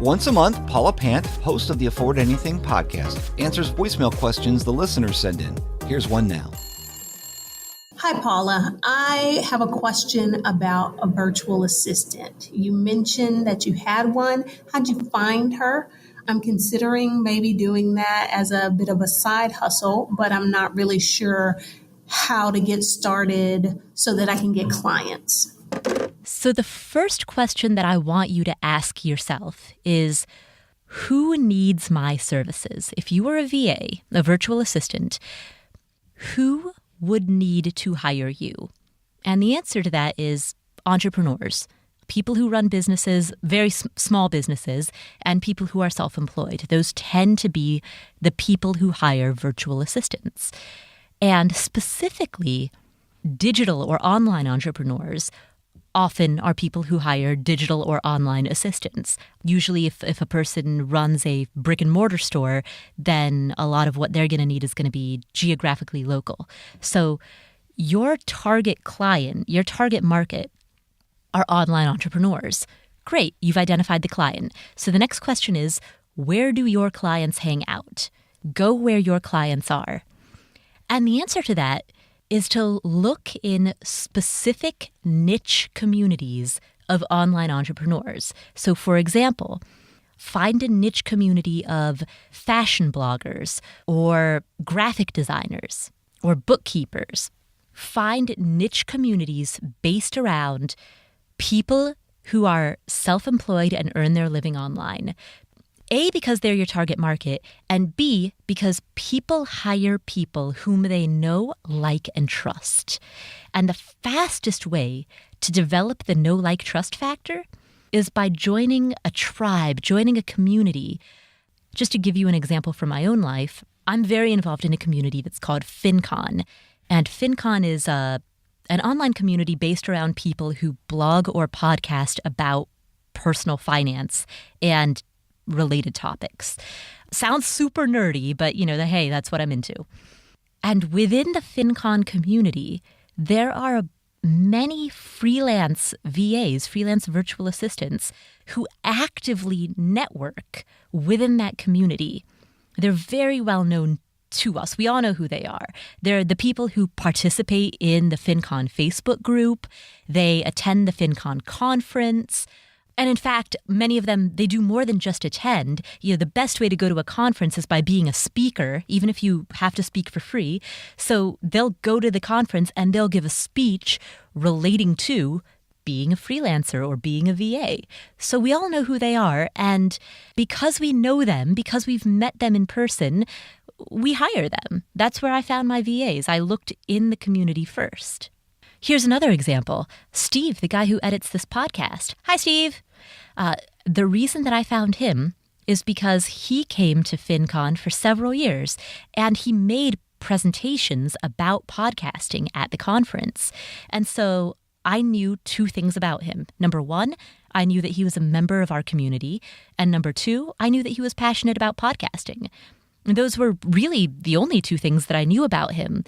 Once a month, Paula Pant, host of the Afford Anything podcast, answers voicemail questions the listeners send in. Here's one now. Hi, Paula. I have a question about a virtual assistant. You mentioned that you had one. How'd you find her? I'm considering maybe doing that as a bit of a side hustle, but I'm not really sure how to get started so that I can get clients. So the first question that I want you to ask yourself is, who needs my services? If you were a VA, a virtual assistant, who would need to hire you? And the answer to that is entrepreneurs, people who run businesses, very small businesses, and people who are self-employed. Those tend to be the people who hire virtual assistants. And specifically, digital or online entrepreneurs often are people who hire digital or online assistants. Usually if a person runs a brick and mortar store, then a lot of what they're going to need is going to be geographically local. So your target client, your target market are online entrepreneurs. Great, you've identified the client. So the next question is, where do your clients hang out? Go where your clients are. And the answer to that is to look in specific niche communities of online entrepreneurs. So for example, find a niche community of fashion bloggers or graphic designers or bookkeepers. Find niche communities based around people who are self-employed and earn their living online. A, because they're your target market, and B, because people hire people whom they know, like, and trust. And the fastest way to develop the know, like, trust factor is by joining a tribe, joining a community. Just to give you an example from my own life, I'm very involved in a community that's called FinCon. And FinCon is an online community based around people who blog or podcast about personal finance and related topics. Sounds super nerdy, but hey, that's what I'm into. And within the FinCon community, there are many freelance VAs, freelance virtual assistants, who actively network within that community. They're very well known to us. We all know who they are. They're the people who participate in the FinCon Facebook group. They attend the FinCon conference. And in fact, many of them, they do more than just attend. The best way to go to a conference is by being a speaker, even if you have to speak for free. So they'll go to the conference and they'll give a speech relating to being a freelancer or being a VA. So we all know who they are. And because we know them, because we've met them in person, we hire them. That's where I found my VAs. I looked in the community first. Here's another example. Steve, the guy who edits this podcast. Hi, Steve. The reason that I found him is because he came to FinCon for several years and he made presentations about podcasting at the conference. And so I knew two things about him. Number one, I knew that he was a member of our community. And number two, I knew that he was passionate about podcasting. And those were really the only two things that I knew about him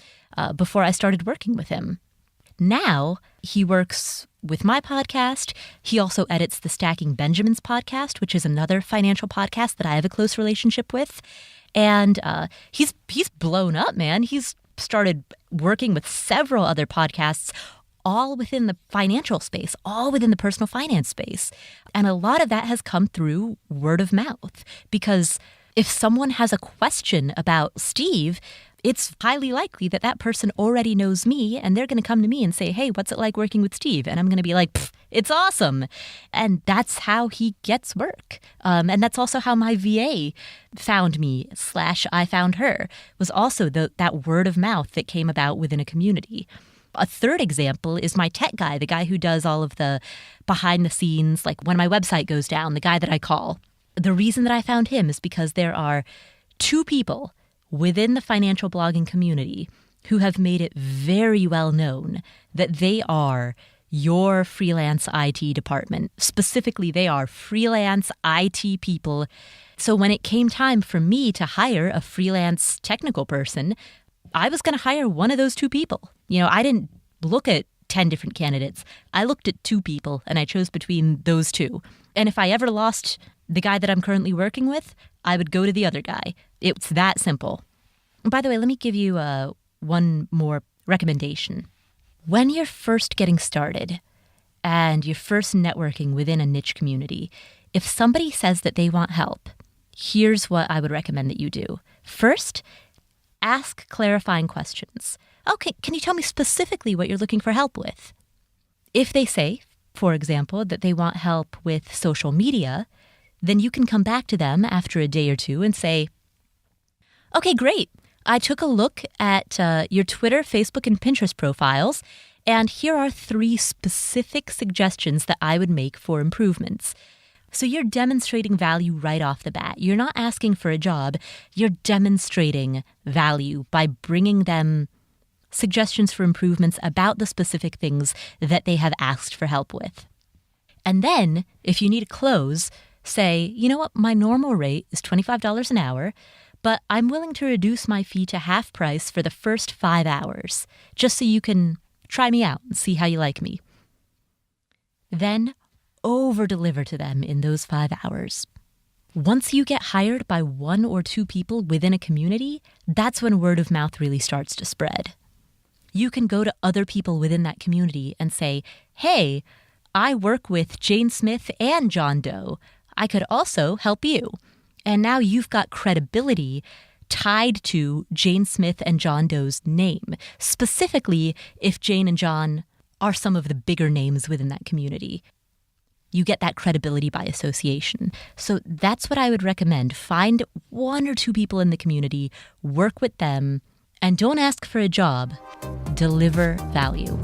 before I started working with him. Now he works with my podcast. He also edits the Stacking Benjamins podcast, which is another financial podcast that I have a close relationship with. And he's blown up, man. He's started working with several other podcasts, all within the financial space, all within the personal finance space. And a lot of that has come through word of mouth, because if someone has a question about Steve, it's highly likely that that person already knows me and they're going to come to me and say, hey, what's it like working with Steve? And I'm going to be like, it's awesome. And that's how he gets work. And that's also how my VA found me / I found her, was also that word of mouth that came about within a community. A third example is my tech guy, the guy who does all of the behind the scenes, like when my website goes down, the guy that I call. The reason that I found him is because there are two people within the financial blogging community who have made it very well known that they are your freelance IT department. Specifically, they are freelance IT people. So when it came time for me to hire a freelance technical person, I was going to hire one of those two people. I didn't look at 10 different candidates. I looked at two people and I chose between those two. And if I ever lost the guy that I'm currently working with, I would go to the other guy. It's that simple. By the way, let me give you one more recommendation. When you're first getting started and you're first networking within a niche community, if somebody says that they want help, here's what I would recommend that you do. First, ask clarifying questions. Okay, can you tell me specifically what you're looking for help with? If they say, for example, that they want help with social media, then you can come back to them after a day or two and say, okay, great. I took a look at your Twitter, Facebook, and Pinterest profiles, and here are 3 specific suggestions that I would make for improvements. So you're demonstrating value right off the bat. You're not asking for a job. You're demonstrating value by bringing them suggestions for improvements about the specific things that they have asked for help with. And then, if you need to close, say, you know what, my normal rate is $25 an hour, but I'm willing to reduce my fee to half price for the first 5 hours, just so you can try me out and see how you like me. Then over-deliver to them in those 5 hours. Once you get hired by 1 or 2 people within a community, that's when word of mouth really starts to spread. You can go to other people within that community and say, hey, I work with Jane Smith and John Doe. I could also help you. And now you've got credibility tied to Jane Smith and John Doe's name, specifically if Jane and John are some of the bigger names within that community. You get that credibility by association. So that's what I would recommend. Find 1 or 2 people in the community, work with them, and don't ask for a job. Deliver value.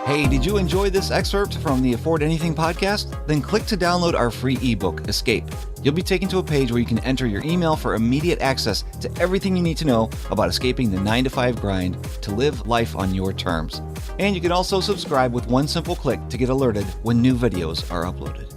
Hey, did you enjoy this excerpt from the Afford Anything podcast? Then click to download our free ebook, Escape. You'll be taken to a page where you can enter your email for immediate access to everything you need to know about escaping the 9-to-5 grind to live life on your terms. And you can also subscribe with one simple click to get alerted when new videos are uploaded.